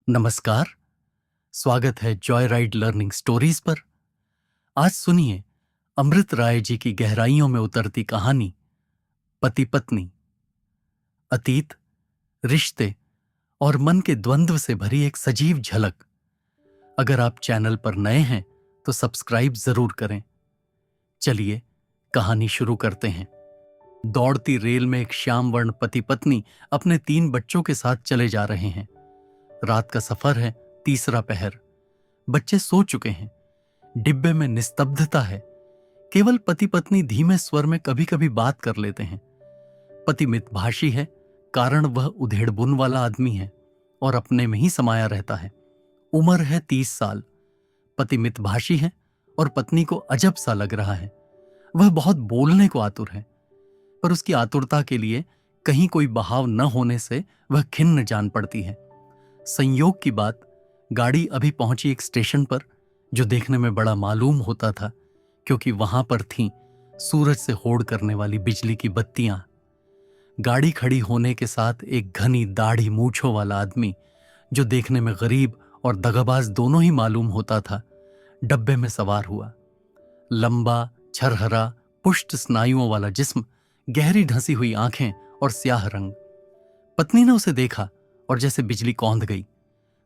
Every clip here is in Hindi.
नमस्कार। स्वागत है जॉय राइड लर्निंग स्टोरीज पर। आज सुनिए अमृत राय जी की गहराइयों में उतरती कहानी पति पत्नी। अतीत, रिश्ते और मन के द्वंद्व से भरी एक सजीव झलक। अगर आप चैनल पर नए हैं तो सब्सक्राइब जरूर करें। चलिए कहानी शुरू करते हैं। दौड़ती रेल में एक श्याम वर्ण पति पत्नी अपने 3 बच्चों के साथ चले जा रहे हैं। रात का सफर है, तीसरा पहर। बच्चे सो चुके हैं। डिब्बे में निस्तब्धता है। केवल पति पत्नी धीमे स्वर में कभी कभी बात कर लेते हैं। पति मितभाषी है, कारण वह उधेड़बुन वाला आदमी है और अपने में ही समाया रहता है। उम्र है 30 साल। पति मितभाषी है और पत्नी को अजब सा लग रहा है। वह बहुत बोलने को आतुर है, पर उसकी आतुरता के लिए कहीं कोई बहाव न होने से वह खिन्न जान पड़ती है। संयोग की बात, गाड़ी अभी पहुंची एक स्टेशन पर, जो देखने में बड़ा मालूम होता था क्योंकि वहां पर थीं सूरज से होड़ करने वाली बिजली की बत्तियां। गाड़ी खड़ी होने के साथ एक घनी दाढ़ी मूंछों वाला आदमी, जो देखने में गरीब और दगाबाज दोनों ही मालूम होता था, डब्बे में सवार हुआ। लंबा, छरहरा, पुष्ट स्नायुओं वाला जिस्म, गहरी ढंसी हुई आंखें और स्याह रंग। पत्नी ने उसे देखा और जैसे बिजली कौंध गई।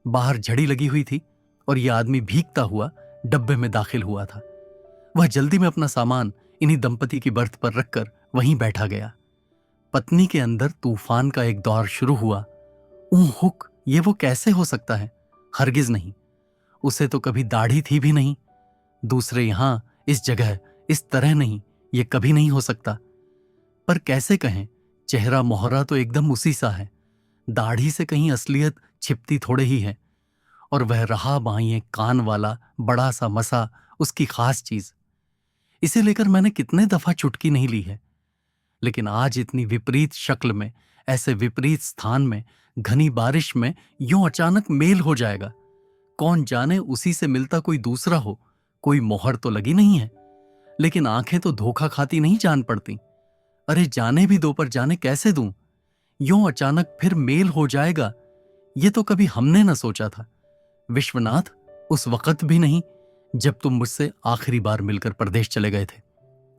बाहर झड़ी लगी हुई थी और यह आदमी भीगता हुआ डब्बे में दाखिल हुआ था। वह जल्दी में अपना सामान इन्हीं दंपति की बर्थ पर रखकर वहीं बैठा गया। पत्नी के अंदर तूफान का एक दौर शुरू हुआ। हुक, ये वो कैसे हो सकता है? हरगिज नहीं। उसे तो कभी दाढ़ी थी भी नहीं। दूसरे यहां, इस जगह, इस तरह नहीं, ये कभी नहीं हो सकता। पर कैसे कहें, चेहरा मोहरा तो एकदम उसी सा है। दाढ़ी से कहीं असलियत छिपती थोड़े ही है। और वह रहा बाएं कान वाला बड़ा सा मसा उसकी खास चीज। इसे लेकर मैंने कितने दफा चुटकी नहीं ली है, लेकिन आज इतनी विपरीत शक्ल में, ऐसे विपरीत स्थान में, घनी बारिश में यूं अचानक मेल हो जाएगा। कौन जाने उसी से मिलता कोई दूसरा हो। कोई मोहर तो लगी नहीं है, लेकिन आंखें तो धोखा खाती नहीं जान पड़ती। अरे जाने भी दो, पर जाने कैसे दूं? यूं अचानक फिर मेल हो जाएगा, ये तो कभी हमने न सोचा था। विश्वनाथ, उस वक्त भी नहीं जब तुम मुझसे आखिरी बार मिलकर परदेश चले गए थे।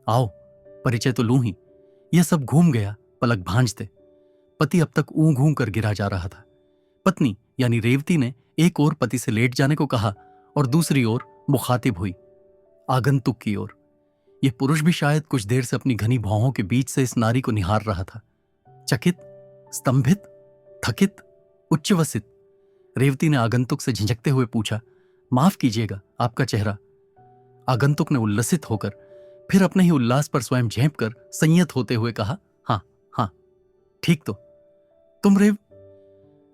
आओ, परिचय तो लूं ही। यह सब घूम गया पलक भांजते। पति अब तक ऊं घूं कर गिरा जा रहा था। पत्नी यानी रेवती ने एक ओर पति से लेट जाने को कहा और दूसरी ओर मुखातिब हुई आगंतुक की ओर। यह पुरुष भी शायद कुछ देर से अपनी घनी भौहों के बीच से इस नारी को निहार रहा था। चकित, स्तंभित, थकित, उच्चवसित। रेवती ने आगंतुक से झिझकते हुए पूछा, माफ कीजिएगा, आपका चेहरा। आगंतुक ने उल्लसित होकर फिर अपने ही उल्लास पर स्वयं झेंप कर संयत होते हुए कहा, हाँ हाँ, ठीक तो। तुम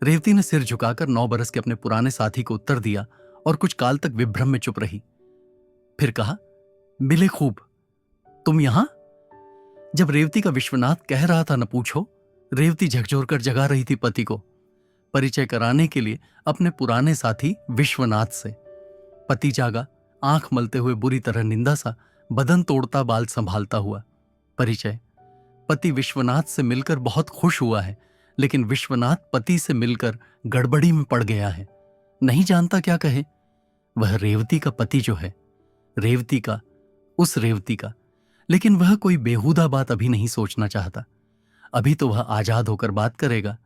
रेवती ने सिर झुकाकर 9 बरस के अपने पुराने साथी को उत्तर दिया और कुछ काल तक विभ्रम में चुप रही। फिर कहा, मिले खूब। तुम यहां? जब रेवती का विश्वनाथ कह रहा था न पूछो, रेवती झकझोर कर जगा रही थी पति को परिचय कराने के लिए अपने पुराने साथी विश्वनाथ से। पति जागा, आंख मलते हुए बुरी तरह निंदा सा बदन तोड़ता बाल संभालता हुआ। परिचय, पति विश्वनाथ से मिलकर बहुत खुश हुआ है, लेकिन विश्वनाथ पति से मिलकर गड़बड़ी में पड़ गया है। नहीं जानता क्या कहे। वह रेवती का पति जो है, रेवती का, उस रेवती का। लेकिन वह कोई बेहुदा बात अभी नहीं सोचना चाहता। अभी तो वह आजाद होकर बात करेगा।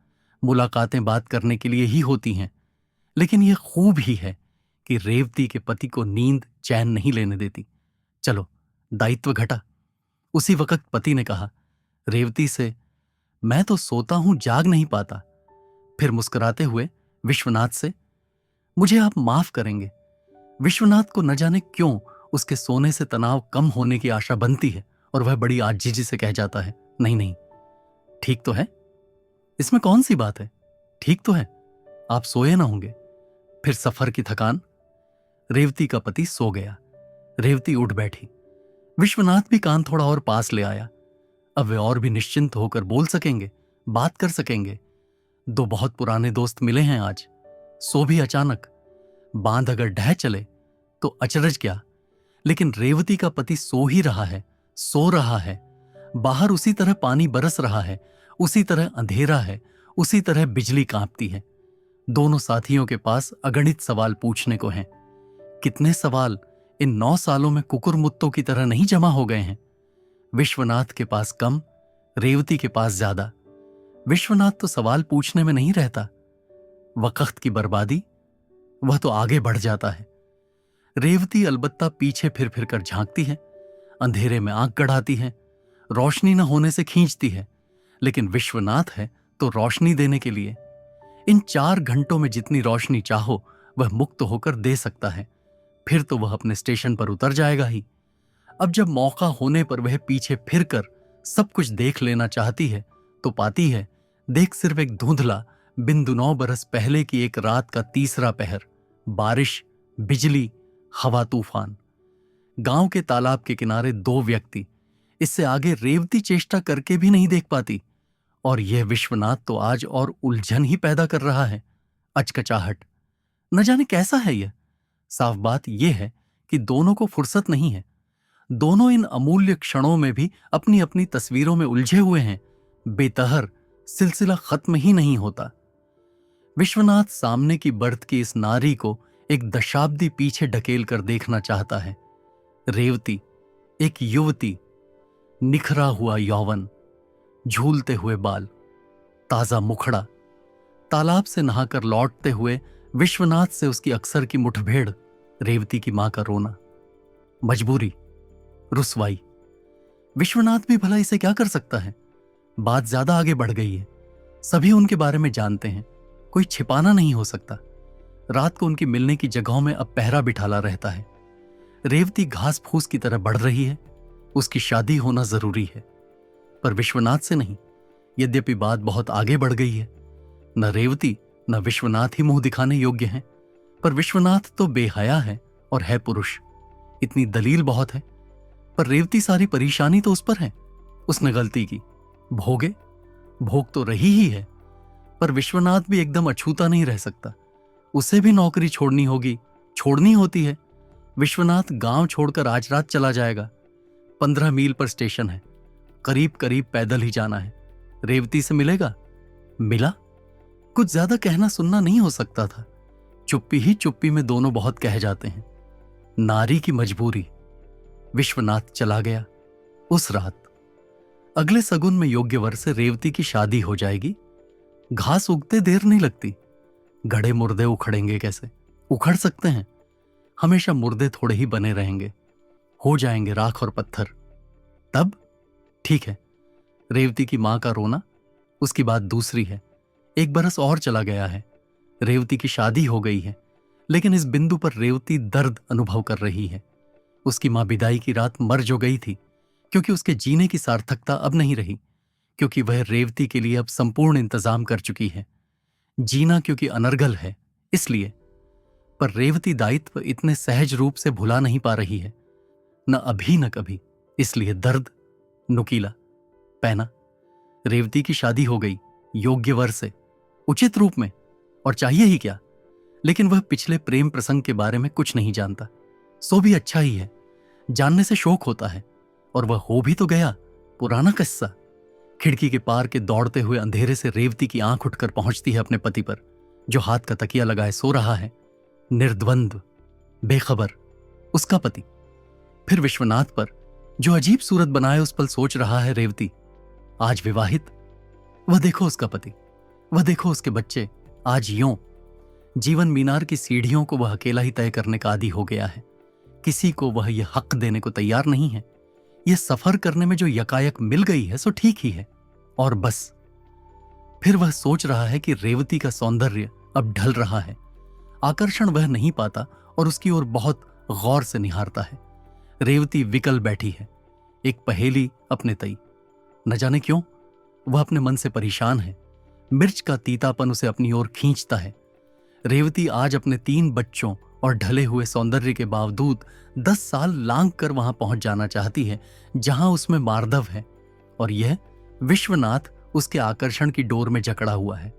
मुलाकातें बात करने के लिए ही होती हैं। लेकिन यह खूब ही है कि रेवती के पति को नींद चैन नहीं लेने देती। चलो, दायित्व घटा। उसी वक्त पति ने कहा रेवती से, मैं तो सोता हूं, जाग नहीं पाता। फिर मुस्कुराते हुए विश्वनाथ से, मुझे आप माफ करेंगे। विश्वनाथ को न जाने क्यों उसके सोने से तनाव कम होने की आशा बनती है और वह बड़ी आजिजी से कह जाता है, नहीं नहीं, ठीक तो है। इसमें कौन सी बात है, ठीक तो है। आप सोए ना होंगे। फिर सफर की थकान। रेवती का पति सो गया। रेवती उठ बैठी। विश्वनाथ भी कान थोड़ा और पास ले आया। अब वे और भी निश्चिंत होकर बोल सकेंगे, बात कर सकेंगे। 2 बहुत पुराने दोस्त मिले हैं आज। सो भी अचानक। बांध अगर ढह चले तो अचरज क्या, लेकिन रेवती का पति सो ही रहा है, सो रहा है। बाहर उसी तरह पानी बरस रहा है, उसी तरह अंधेरा है, उसी तरह बिजली कांपती है। दोनों साथियों के पास अगणित सवाल पूछने को हैं। कितने सवाल इन 9 सालों में कुकुरमुत्तों की तरह नहीं जमा हो गए हैं। विश्वनाथ के पास कम, रेवती के पास ज्यादा। विश्वनाथ तो सवाल पूछने में नहीं रहता, वक्त की बर्बादी, वह तो आगे बढ़ जाता है। रेवती अलबत्ता पीछे फिर फिर कर झांकती है, अंधेरे में आंख गड़ाती है, रोशनी न होने से खींचती है। लेकिन विश्वनाथ है तो रोशनी देने के लिए। इन 4 घंटों में जितनी रोशनी चाहो वह मुक्त होकर दे सकता है। फिर तो वह अपने स्टेशन पर उतर जाएगा ही। अब जब मौका होने पर वह पीछे फिरकर सब कुछ देख लेना चाहती है तो पाती है, देख सिर्फ एक धुंधला बिंदु 9 बरस पहले की एक रात का तीसरा पहर, बारिश, बिजली, हवा, तूफान। गांव के तालाब के किनारे 2 व्यक्ति, इससे आगे रेवती चेष्टा करके भी नहीं देख पाती। और यह विश्वनाथ तो आज और उलझन ही पैदा कर रहा है, अचकचाहट। न जाने कैसा है यह। साफ बात यह है कि दोनों को फुर्सत नहीं है। दोनों इन अमूल्य क्षणों में भी अपनी अपनी तस्वीरों में उलझे हुए हैं। बेतहर सिलसिला खत्म ही नहीं होता। विश्वनाथ सामने की बर्थ की इस नारी को एक दशाब्दी पीछे ढकेल कर देखना चाहता है। रेवती एक युवती, निखरा हुआ यौवन, झूलते हुए बाल, ताजा मुखड़ा। तालाब से नहाकर लौटते हुए विश्वनाथ से उसकी अक्सर की मुठभेड़, रेवती की मां का रोना, मजबूरी, रुसवाई। विश्वनाथ भी भला इसे क्या कर सकता है। बात ज्यादा आगे बढ़ गई है। सभी उनके बारे में जानते हैं, कोई छिपाना नहीं हो सकता। रात को उनकी मिलने की जगहों में अब पहरा बिठाला रहता है। रेवती घास फूस की तरह बढ़ रही है, उसकी शादी होना जरूरी है, पर विश्वनाथ से नहीं। यद्यपि बात बहुत आगे बढ़ गई है। न रेवती न विश्वनाथ ही मुंह दिखाने योग्य हैं, पर विश्वनाथ तो बेहया है और है पुरुष। इतनी दलील बहुत है। पर रेवती सारी परेशानी तो उस पर है। उसने गलती की, भोग तो रही ही है। पर विश्वनाथ भी एकदम अछूता नहीं रह सकता। उसे भी नौकरी छोड़नी होगी, छोड़नी होती है। विश्वनाथ गांव छोड़कर आज रात चला जाएगा। 15 मील पर स्टेशन है, करीब करीब पैदल ही जाना है। रेवती से मिलेगा, मिला। कुछ ज्यादा कहना सुनना नहीं हो सकता था। चुप्पी ही चुप्पी में दोनों बहुत कह जाते हैं। नारी की मजबूरी। विश्वनाथ चला गया उस रात। अगले सगुन में योग्य वर से रेवती की शादी हो जाएगी। घास उगते देर नहीं लगती। गड़े मुर्दे उखड़ेंगे कैसे? उखड़ सकते हैं, हमेशा मुर्दे थोड़े ही बने रहेंगे, हो जाएंगे राख और पत्थर। तब ठीक है, रेवती की मां का रोना, उसकी बात दूसरी है। 1 बरस और चला गया है, रेवती की शादी हो गई है। लेकिन इस बिंदु पर रेवती दर्द अनुभव कर रही है। उसकी मां विदाई की रात मर जो गई थी, क्योंकि उसके जीने की सार्थकता अब नहीं रही, क्योंकि वह रेवती के लिए अब संपूर्ण इंतजाम कर चुकी है। जीना क्योंकि अनर्गल है इसलिए। पर रेवती दायित्व इतने सहज रूप से भुला नहीं पा रही है, न अभी न कभी। इसलिए दर्द नुकीला पैना। रेवती की शादी हो गई योग्य वर से, उचित रूप में, और चाहिए ही क्या। लेकिन वह पिछले प्रेम प्रसंग के बारे में कुछ नहीं जानता। सो भी अच्छा ही है, जानने से शौक होता है। और वह हो भी तो गया पुराना किस्सा। खिड़की के पार के दौड़ते हुए अंधेरे से रेवती की आंख उठकर पहुंचती है अपने पति पर, जो हाथ का तकिया लगाए सो रहा है, निर्द्वंद्व, बेखबर। उसका पति। फिर विश्वनाथ पर, जो अजीब सूरत बनाए उस पल सोच रहा है रेवती, आज विवाहित। वह देखो उसका पति, वह देखो उसके बच्चे। आज यूं जीवन मीनार की सीढ़ियों को वह अकेला ही तय करने का आदी हो गया है। किसी को वह यह हक देने को तैयार नहीं है। यह सफर करने में जो यकायक मिल गई है सो ठीक ही है, और बस। फिर वह सोच रहा है कि रेवती का सौंदर्य अब ढल रहा है। आकर्षण वह नहीं पाता और उसकी ओर बहुत गौर से निहारता है। रेवती विकल बैठी है, एक पहेली अपने तई। न जाने क्यों वह अपने मन से परेशान है। मिर्च का तीतापन उसे अपनी ओर खींचता है। रेवती आज अपने 3 बच्चों और ढले हुए सौंदर्य के बावजूद 10 साल लांघ कर वहां पहुंच जाना चाहती है जहां उसमें मार्दव है, और यह विश्वनाथ उसके आकर्षण की डोर में जकड़ा हुआ है।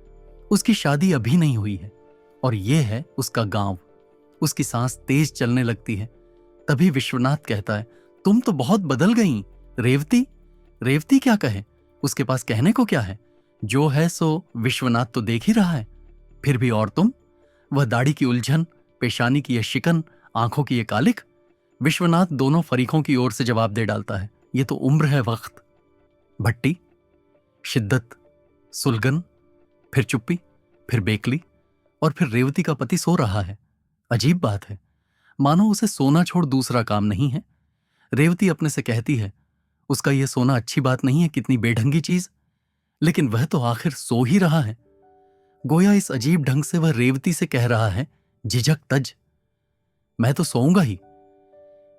उसकी शादी अभी नहीं हुई है, और यह है उसका गांव। उसकी सांस तेज चलने लगती है। तभी विश्वनाथ कहता है, तुम तो बहुत बदल गई रेवती। रेवती क्या कहे, उसके पास कहने को क्या है? जो है सो विश्वनाथ तो देख ही रहा है। फिर भी और तुम, वह दाढ़ी की उलझन, पेशानी की यह शिकन, आंखों की यह कालिक। विश्वनाथ दोनों फरीकों की ओर से जवाब दे डालता है, ये तो उम्र है, वक्त। भट्टी, शिद्दत, सुलगन, फिर चुप्पी, फिर बेकली, और फिर रेवती का पति सो रहा है। अजीब बात है, मानो उसे सोना छोड़ दूसरा काम नहीं है। रेवती अपने से कहती है, उसका यह सोना अच्छी बात नहीं है, कितनी बेढंगी चीज, लेकिन वह तो आखिर सो ही रहा है। गोया इस अजीब ढंग से वह रेवती से कह रहा है, झिझक तज, मैं तो सोऊंगा ही।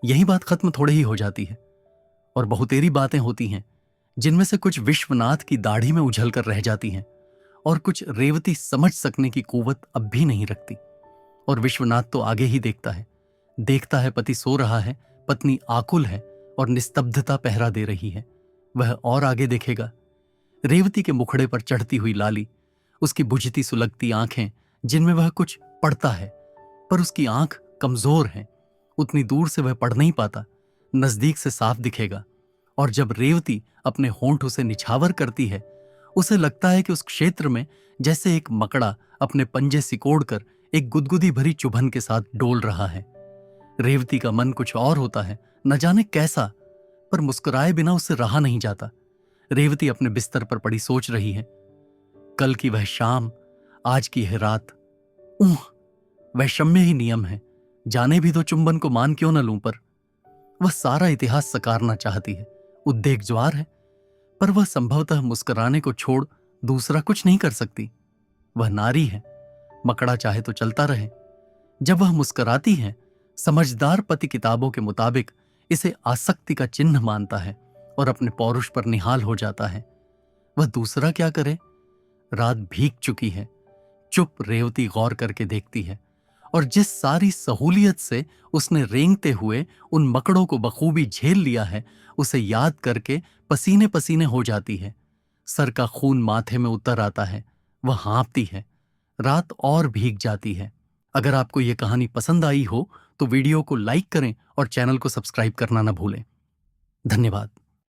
यही बात खत्म थोड़े ही हो जाती है, और बहुतेरी बातें होती हैं, जिनमें से कुछ विश्वनाथ की दाढ़ी में उछल कर रह जाती हैं, और कुछ रेवती समझ सकने की कुव्वत अब भी नहीं रखती। और विश्वनाथ तो आगे ही देखता है पति सो रहा है, पत्नी आकुल है और निस्तब्धता पहरा दे रही है। वह और आगे देखेगा, रेवती के मुखड़े पर चढ़ती हुई लाली, उसकी बुझती सुलगती आंखें जिनमें वह कुछ पढ़ता है, पर उसकी आंख कमजोर है, उतनी दूर से वह पढ़ नहीं पाता, नजदीक से साफ दिखेगा। और जब रेवती अपने होंठ उसे निछावर करती है, उसे लगता है कि उस क्षेत्र में जैसे एक मकड़ा अपने पंजे सिकोड़कर एक गुदगुदी भरी चुभन के साथ डोल रहा है। रेवती का मन कुछ और होता है, न जाने कैसा, पर मुस्कुराए बिना उससे रहा नहीं जाता। रेवती अपने बिस्तर पर पड़ी सोच रही है, कल की वह शाम, आज की है रात। वैषम्य ही नियम है, जाने भी तो चुंबन को मान क्यों न लूं, पर वह सारा इतिहास सकारना चाहती है, उद्वेग ज्वार है, पर वह संभवतः मुस्कुराने को छोड़ दूसरा कुछ नहीं कर सकती। वह नारी है, मकड़ा चाहे तो चलता रहे। जब वह मुस्कुराती है, समझदार पति किताबों के मुताबिक इसे आसक्ति का चिन्ह मानता है और अपने पौरुष पर निहाल हो जाता है। वह दूसरा क्या करे? रात भीग चुकी है। चुप रेवती गौर करके देखती है, और जिस सारी सहूलियत से उसने रेंगते हुए उन मकड़ों को बखूबी झेल लिया है, उसे याद करके पसीने पसीने हो जाती है। सर का खून माथे में उतर आता है, वह हाँफती है। रात और भीग जाती है। अगर आपको यह कहानी पसंद आई हो तो वीडियो को लाइक करें और चैनल को सब्सक्राइब करना न भूलें। धन्यवाद।